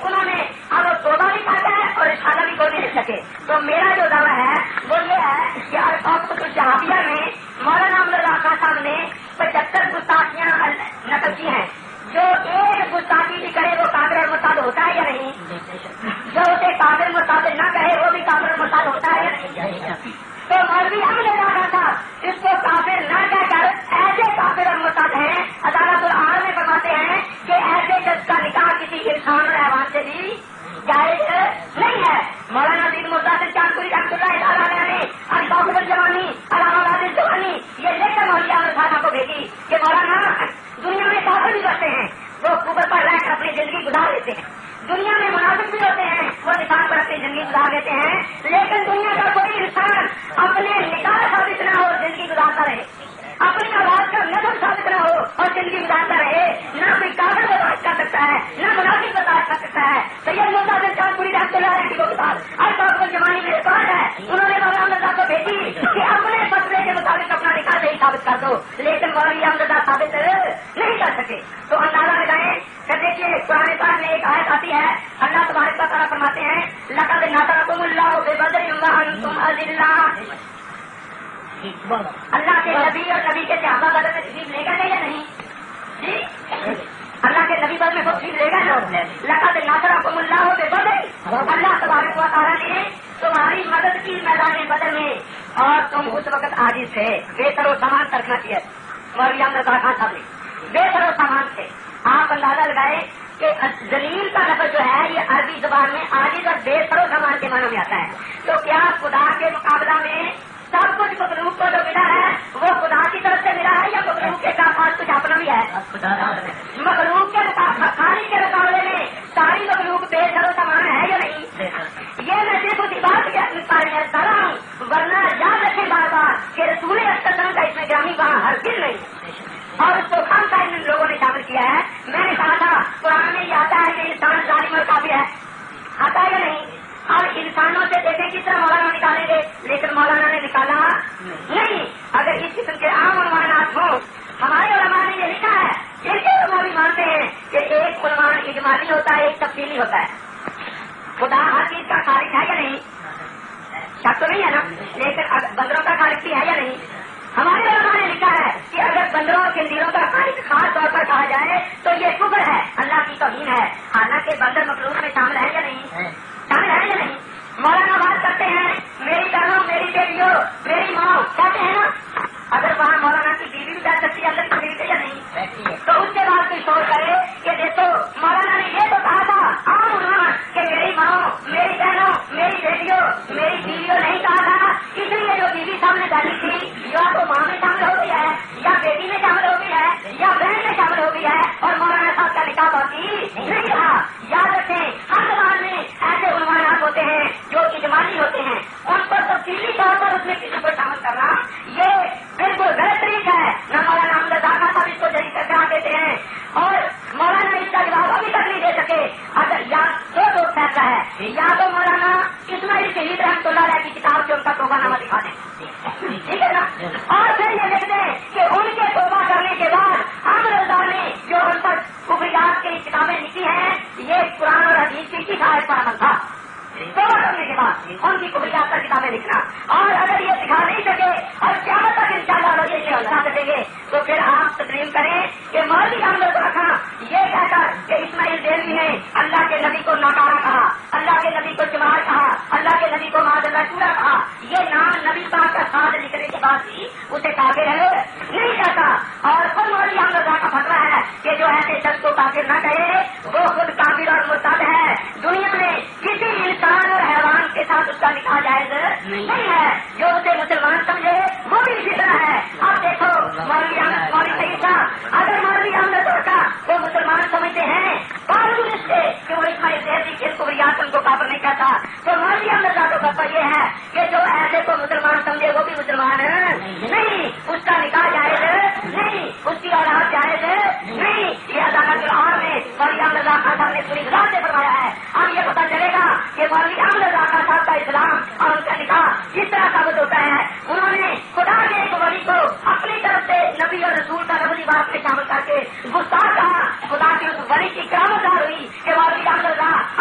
انہوں نے اب توبہ بھی کاٹا ہے اور اشارہ بھی کوئی نہیں لے سکے. تو میرا جو دعویٰ ہے وہ یہ ہے کہ ارقام الجہابیہ میں مولانا احمد اللہ خان صاحب نے 75 گستاخیاں نقل کی ہیں. جو ایک گستاخی بھی کرے وہ کافر اور مرتد ہوتا ہے یا نہیں؟ جو اسے کافر مرتد نہ کہے وہ بھی کافر اور مرتد ہوتا ہے یا نہیں؟ تو مولوی احمد اللہ خان صاحب اس کو کافر نہ کہہ کر ایسے کافر اور مرتد ہیں. عدالت العار میں فرماتے ہیں کہ ایسے شخص کا نکاح کسی انسان اور حیوان سے بھی جائز نہیں ہے. مولانا دین مرداد چاندپوری رحمۃ اللہ تعالیٰ نے ارقام الجوانی علامہ الجوانی یہ لے کر مولوی احمد خان کو بھیجی کہ مولانا دنیا میں کافر بھی کرتے ہیں وہ قبر پر رہ کر اپنی زندگی گزار لیتے ہیں. دنیا میں منافق بھی ہوتے ہیں وہ نکاح پر اپنی زندگی گزار لیتے ہیں. لیکن دنیا کا کوئی انسان اپنے نکاح ثابت نہ ہو زندگی گزارتا رہے, اپنی آواز کا نظر ثابت نہ ہو اور زندگی گزارتا رہے, نہ کوئی کافر برداشت کر سکتا ہے نہ منافق برداشت کر سکتا ہے. سید مرداد چاندپوری رحمۃ اللہ علیہ کے بعد ارقام الجوانی میں ریکارڈ ہے انہوں نے مولانا احمد اللہ کو بھیجی کہ اپنے فتوے کے مطابق اپنا نکاح صحیح ثابت کر دو. لیکن مولوی احمد اللہ ثابت نہیں کر سکے. تو اندازہ لگائیں کہ دیکھیے قرآن پاک میں ایک آیت آتی ہے اللہ تبارک و تعالیٰ فرماتے ہیں لقد نصرکم اللہ ببدر وانتم اذلہ. اللہ کے نبی اور نبی کے صحابہ بدر میں تشریف لے گئے یا نہیں؟ جی اللہ کے نبی بدر میں خود تشریف لے گئے. لقد نصرکم اللہ ببدر, اللہ تبارک و تعالیٰ نے تمہاری مدد کی میدان بدر میں اور تم اس وقت عاجز تھے, بے سر و سامان ترک نہ کیا. مولوی احمد اللہ خان صاحب نے بے سر و سامان تھے. آپ اندازہ لگائے کہ ذلیل کا لفظ جو ہے یہ عربی زبان میں عاجز اور بے سر و سامان کے معنی میں آتا ہے. تو کیا خدا کے مقابلہ میں سب کچھ مخلوق کو جو ملا ہے وہ خدا کی طرف سے ملا ہے یا مخلوق کے ساتھ کچھ اپنا بھی ہے؟ مخلوق کے خالق کے مقابلے میں ساری مخلوق بے سر و سامان ہے یا نہیں؟ یہ میں صرف اسی بات کے بارے میں کر رہا ہوں, ورنہ یاد رکھیں بار بار کہ رسول اکرم کا اس میں گرامی وہاں ہرگز نہیں. اور اس کو خام صاحب ان لوگوں نے شامل کیا ہے. میں نے کہا تھا قرآن میں یہ آتا ہے کہ انسان ظالم اور کافر ہے, آتا ہے یا نہیں؟ اور انسانوں سے دیکھیں کس طرح مولانا نکالیں گے, لیکن مولانا نے نکالا نہیں. اگر اس قسم کے عام عنوانات ہوں, ہمارے علماء نے یہ لکھا ہے, ان کے علماء بھی مانتے ہیں کہ ایک عنوان اجمالی ہوتا ہے ایک تفصیلی ہوتا ہے. خدا ہر چیز کا خالق ہے یا نہیں؟ شک تو نہیں ہے نا, لیکن بندروں کا خالق بھی ہے یا نہیں؟ ہمارے علماء نے لکھا ہے کہ اگر بندروں اور خنزیروں کا خالق خاص طور پر کہا جائے تو یہ کفر ہے, اللہ کی توہین ہے. حالانکہ بندر مخلوق میں شامل ہے یا نہیں؟ شامل ہے یا نہیں؟ مولانا بات کرتے ہیں میری بہنوں میری بیٹیوں میری ماں کہتے ہیں نا, اگر وہاں مولانا کی بیوی بھی کہہ سکتی ہے اللہ کی بیوی یا نہیں؟ تو اس کے بعد کوئی سوچ کرے کہ دیکھو مولانا نے یہ تو کہا تھا عام عنوان کہ میری ماں میری بہنوں میری بیٹیوں میری بیویوں نہیں کہا تھا, اس لیے جو بیوی سامنے بیٹھی تھی یا تو ماں میں شامل ہو گئی ہے یا بیٹی میں شامل ہو گئی ہے یا بہن میں شامل ہو گئی ہے اور مولانا صاحب کا نکاح باقی نہیں رہا. یاد رکھیں ہر زبان میں ایسے عنوانات ہوتے ہیں جو اجمالی ہوتے ہیں, ان پر تفصیلی طور پر اس میں کسی کو شامل کرنا یہ بالکل غلط طریقہ ہے. نہ مولانا احمد اللہ صاحب اس کو جری کرا دیتے ہیں اور مولانا اس کا جواب ابھی تک نہیں دے سکے. اگر یا دو فیصلہ ہے, یا تو مولانا اسماعیل شہید رحمۃ اللہ علیہ کی کتاب سے ان کا توبہ نامہ دکھا دیں, ٹھیک ہے نا, اور پھر یہ لکھ دیں کہ ان کے توبہ کرنے کے بعد احمد اللہ نے جو ان پر کفریات کی کتابیں لکھی ہیں یہ قرآن اور حدیث کی کتاب پر عمل تھا. توبہ کرنے کے بعد ان کی کفریات پر کتابیں لکھنا, اور اگر یہ دکھا نہیں سکے اور قیامت تک انشاءاللہ یہ دکھا سکیں گے تو پھر آپ تسلیم کریں کہ مولوی احمد اللہ خان یہ کہہ کر کہ اسماعیل دہلوی نے اللہ کے نبی کو ناکارہ کہا, اللہ کے نبی کو چمار کہا, اللہ کے نبی کو معاذ اللہ چورا کہا, یہ نام نبی پاک کا ساتھ لکھنے کے بعد بھی اسے کافر نہیں کہتا. اور خود مولوی احمد اللہ کا فتویٰ ہے کہ جو ایسے شخص کو کافر نہ کہے وہ خود کافر اور مرتد ہے. دنیا میں کسی انسان اور حیوان کے ساتھ اس کا نکاح جائز نہیں ہے. جو اسے مسلمان سمجھے وہ بھی اسی طرح ہے. اب دیکھو مولوی سعید صاحب اگر مولوی احمد کا وہ مسلمان سمجھتے ہیں باوجود اس سے کہ وہ اسماعیل دہلوی کے کفریات ان کو کافر نہیں کہتا, تو مولوی احمد کا تو فتویٰ یہ ہے کہ جو ایسے کو مسلمان سمجھے وہ بھی مسلمان نہیں, اس کا نکاح جائز نہیں, اس کی اولاد جائز نہیں. یہ عدالت العار میں مولوی احمد اللہ خان صاحب نے پوری وضاحت سے فرمایا ہے. اب یہ پتہ چلے گا کہ مولوی احمد اللہ خان صاحب کا اسلام اور ان کا نکاح کس طرح ثابت ہوتا ہے. انہوں نے خدا کے ایک ولی کو اپنی طرف سے نبی اور رسول کا لفظی بات میں شامل کر کے گستاخ کہا. خدا کے اس ولی کی کرامت ہوئی کہ مولوی احمد اللہ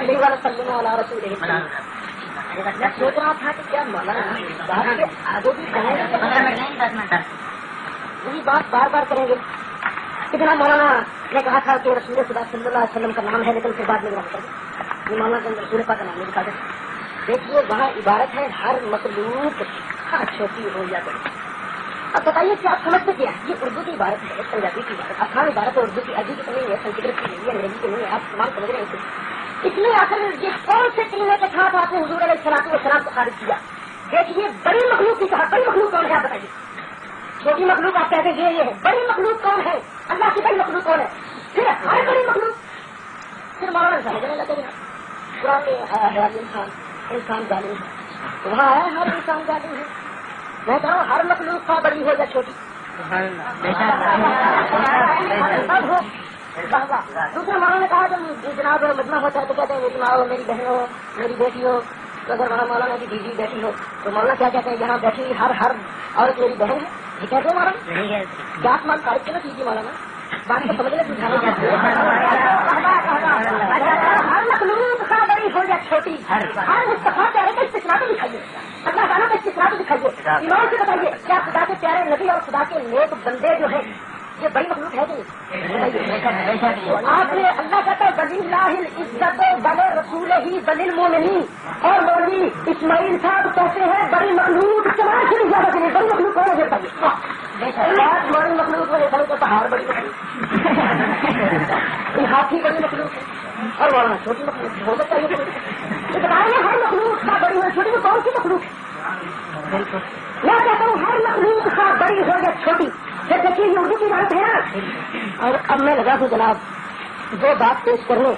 صلی اللہ وسلم علی رسول اللہ. میں سوچ رہا تھا کہ کیا مولانا آگے بھی وہی بات بار بار کریں گے. کتنا مولانا نے کہا تھا کہ رسول خدا صلی اللہ علیہ وسلم کا نام ہے, لیکن پھر بعد میں یہ مولانا کے اندر رسول پاک کا نام نہیں لکھا تھا. دیکھیے وہاں عبارت ہے ہر مخلوق چھوٹی ہو یا بڑی. اب بتائیے کہ آپ سمجھتے کیا یہ اردو کی عبارت ہے, پنجابی کی عبارت, افغان عبارت ہے, اردو کی عربی کی نہیں ہے, سنسکرت کی نہیں ہے, انگریزی کی نہیں ہے, آپ تمام سمجھ رہے ہیں. اس میں آخر یہ کون سے کلمے کے ساتھ آپ نے حضور علیہ الصلوۃ والسلام کو خارج کیا؟ دیکھیے بڑی مخلوق کی کہا. بڑی مخلوق کون ہے آپ بتائیے؟ چھوٹی مخلوق آپ کہتے ہیں یہ ہے. بڑی مخلوق کون ہے؟ اللہ کی بڑی مخلوق کون ہے؟ پھر ہر بڑی مخلوق. پھر مولانا سمجھنے لگے گا قرآن میں آیا انسان ظالم ہے, وہاں ہے ہر انسان ظالم ہے. میں کہا ہوں ہر مخلوق کا بڑی ہو یا چھوٹی. دوسرے مولانا نے کہا جب جناب مجمع ہوتا ہے تو کہتے ہیں میری ماں ہو, میری بہن ہو, میری بیٹی ہو. تو اگر وہاں مولانا کی بیوی بیٹی ہو تو مولانا کیا کہتے ہیں یہاں بیٹھی ہر عورت میری بہن ہے. یہ کہتے ہیں مولانا کیا مان تاریخ کے نا کیجیے مولانا بات کو سمجھنے کی ہر مخلوق کا بڑی ہو یا چھوٹی. ہر مصطفیٰ پیارے کا استثنا تو دکھائیے, اللہ تعالیٰ کا استثنا تو دکھائیے. ایمان سے بتائیے کیا خدا کے پیارے نبی اور خدا کے نیک بندے جو ہیں یہ بڑی مخلوق ہے کہ نہیں؟ آپ نے اللہ کہتا ہے ولی اللہ عزت بلے رسول ہی بل المومنین, اور مولوی اسماعیل صاحب کہتے ہیں بڑی مخلوق چمار سے زیادہ کے لیے بڑی مخلوق کون ہے بتائیے؟ بڑی مخلوق کو دیکھا تو پہاڑ بڑی مخلوق, ہاتھی بڑی مخلوق ہے, اور مولانا چھوٹی مخلوق ہو سکتا ہے. یہ بتائیں ہر مخلوق کا بڑی ہو چھوٹی میں کون سی مخلوق ہے؟ میں کہتا ہوں ہر مخلوق کا بڑی ہو یا چھوٹی. پھر دیکھیے یہ اردو کی بات ہے نا. اور اب میں لگا ہوں جناب وہ بات پیش کرنے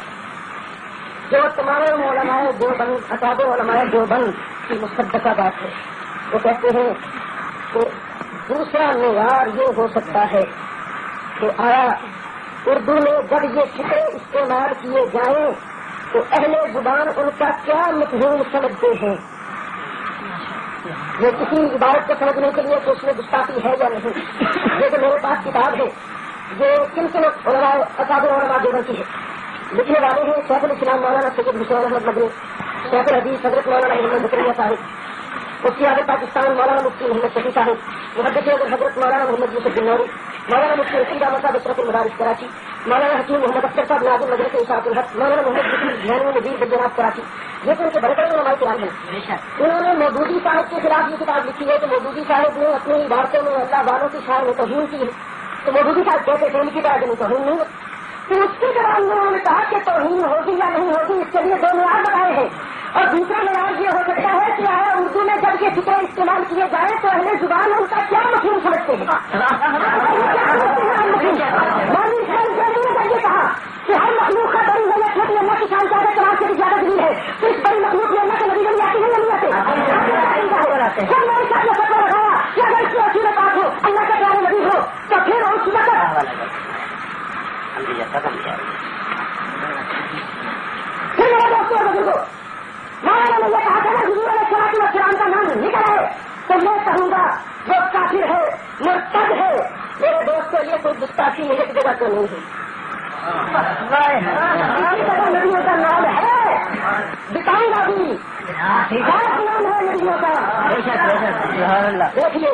جو تمام علماء دیوبند اصحاب علماء دیوبند کی مصدقہ بات ہے. وہ کہتے ہیں کہ دوسرا معیار یہ ہو سکتا ہے کہ آیا اردو میں جب یہ فکرے استعمال کیے جائیں تو اہل زبان ان کا کیا مفہوم سمجھتے ہیں. یہ کسی عبارت کو سمجھنے کے لیے کہ اس میں گستاخی ہے یا نہیں. یہ جو میرے پاس کتاب ہے یہ کن کن علماء اصحاب علماء دیوبند کی ہے. لکھنے والے ہیں شیخ الاسلام مولانا سید حسین احمد مدنی, شیخ الحدیث حضرت مولانا محمد زکریا صاحب, مفتی اعظم پاکستان مولانا مفتی محمد شفیع صاحب, محدث حضرت مولانا محمد یوسف بنوری, مولانا مفتی رشید احمد صاحب اشرف المدارس کراچی, مولانا حکیم محمد اختر صاحب ناظم مدرسہ اشاعت الحق, مولانا محمد جھانوی نذیر بجناب کراچی. یہ تو ان کے بڑے بڑے علماء کرام ہیں. انہوں نے مودودی صاحب کے خلاف یہ کتاب لکھی ہے کہ مودودی صاحب نے اپنی عبارتوں میں اللہ والوں کی شان میں توہین کی ہے. تو مودودی صاحب کہتے ہیں ان کی طرح نہیں توہین نہیں ہے. تو اس کے دوران انہوں نے کہا کہ توہین ہوگی یا نہیں ہوگی اس کے لیے دو معیار بتائے ہیں. اور دوسرا معیار یہ ہو سکتا ہے کہ اردو میں جب یہ فکرے استعمال کیے جائیں تو اہل زبان ان کا کیا مفہوم سمجھتے ہیں. یہ کہا کہ ہر مخلوق کا بڑی وجہ چھوٹی اللہ کی شان زیادہ کلاس سے بھی زیادہ دلیل ہے. تو اس بڑی مخلوق میں اللہ کے نبی نہیں آتے ہیں یا نہیں آتے؟ جب میں نے ساتھ یہ فتویٰ لگایا کہ اگر اس کی اصول بات ہو اللہ کا پیارے نبی ہو تو پھر اس وقت پھر میرے دوستوں اور بزرگوں مولانا نے یہ کہا تھا نا حضور علیہ الصلوۃ والسلام کا نام نکل ہے تو میں کہوں گا وہ کافر ہے مرتد ہے. میرے دوستوں یہ کوئی گستاخی ایک جگہ تو نہیں ہے. نبیوں کا نام ہے بتاؤں گا بھی نام ہے نبیوں کا. دیکھیے